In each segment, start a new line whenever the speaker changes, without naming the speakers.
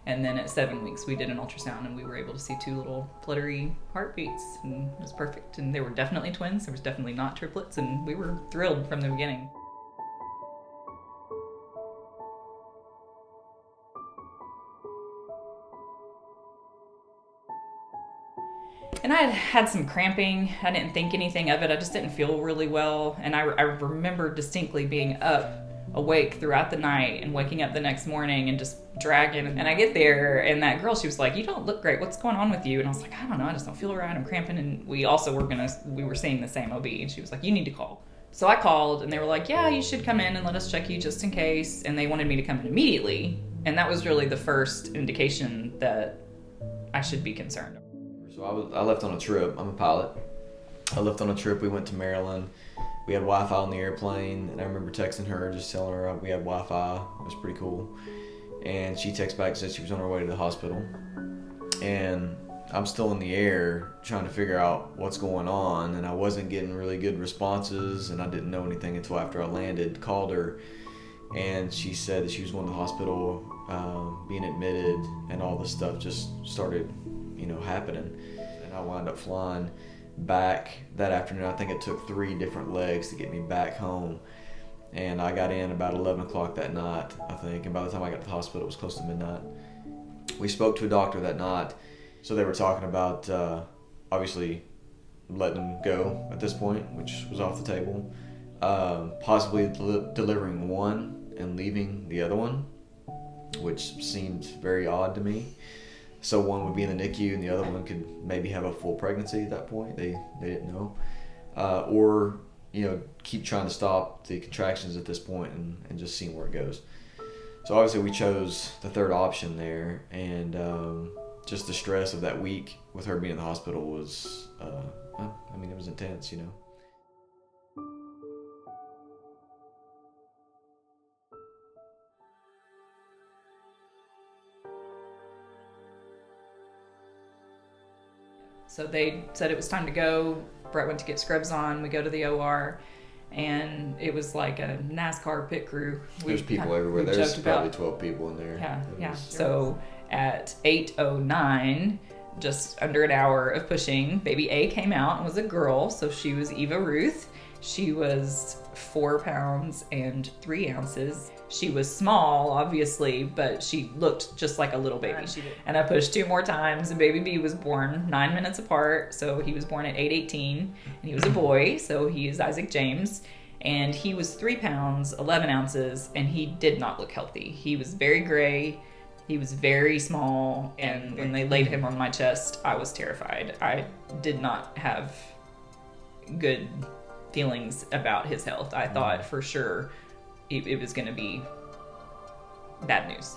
And then at 7 weeks, we did an ultrasound and we were able to see 2 little fluttery heartbeats, and it was perfect. And they were definitely twins. There was definitely not triplets, and we were thrilled from the beginning. And I had had some cramping. I didn't think anything of it. I just didn't feel really well. And I remember distinctly being awake throughout the night and waking up the next morning and just dragging. And I get there, and that girl, she was like, "You don't look great. What's going on with you?" And I was like, "I don't know. I just don't feel right. I'm cramping." And we also we were seeing the same OB, and she was like, "You need to call." So I called, and they were like, "Yeah, you should come in and let us check you just in case." And they wanted me to come in immediately. And that was really the first indication that I should be concerned.
So I left on a trip. I'm a pilot. I left on a trip. We went to Maryland. We had Wi-Fi on the airplane, and I remember texting her, just telling her we had Wi-Fi. It was pretty cool. And she texted back and said she was on her way to the hospital. And I'm still in the air trying to figure out what's going on, and I wasn't getting really good responses, and I didn't know anything until after I landed. Called her, and she said that she was going to the hospital, being admitted, and all this stuff just started, happening. And I wound up flying back that afternoon. I think it took 3 different legs to get me back home. And I got in about 11 o'clock that night, I think. And by the time I got to the hospital, it was close to midnight. We spoke to a doctor that night. So they were talking about, obviously, letting him go at this point, which was off the table. Possibly delivering one and leaving the other one, which seemed very odd to me. So one would be in the NICU and the other one could maybe have a full pregnancy at that point. They didn't know. Or, keep trying to stop the contractions at this point and just seeing where it goes. So obviously we chose the third option there, and just the stress of that week with her being in the hospital was, it was intense,
So they said it was time to go. Brett went to get scrubs on. We go to the OR, and it was like a NASCAR pit crew.
There's people everywhere. There's probably 12 people in there.
Yeah. So at 8:09, just under an hour of pushing, baby A came out and was a girl. So she was Eva Ruth. She was 4 pounds and 3 ounces. She was small, obviously, but she looked just like a little baby. And I pushed 2 more times, and baby B was born 9 minutes apart. So he was born at 8:18, and he was a boy. So he is Isaac James, and he was 3 pounds, 11 ounces, and he did not look healthy. He was very gray. He was very small, and when they laid him on my chest, I was terrified. I did not have good feelings about his health. I thought for sure it was going to be bad news.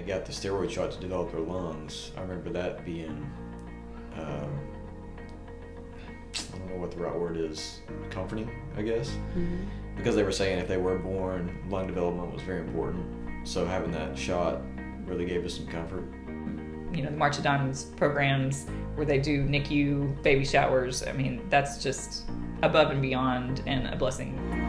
Got the steroid shot to develop her lungs. I remember that being, I don't know what the right word is, comforting, I guess. Mm-hmm. Because they were saying if they were born, lung development was very important. So having that shot really gave us some comfort.
The March of Dimes programs where they do NICU baby showers, that's just above and beyond and a blessing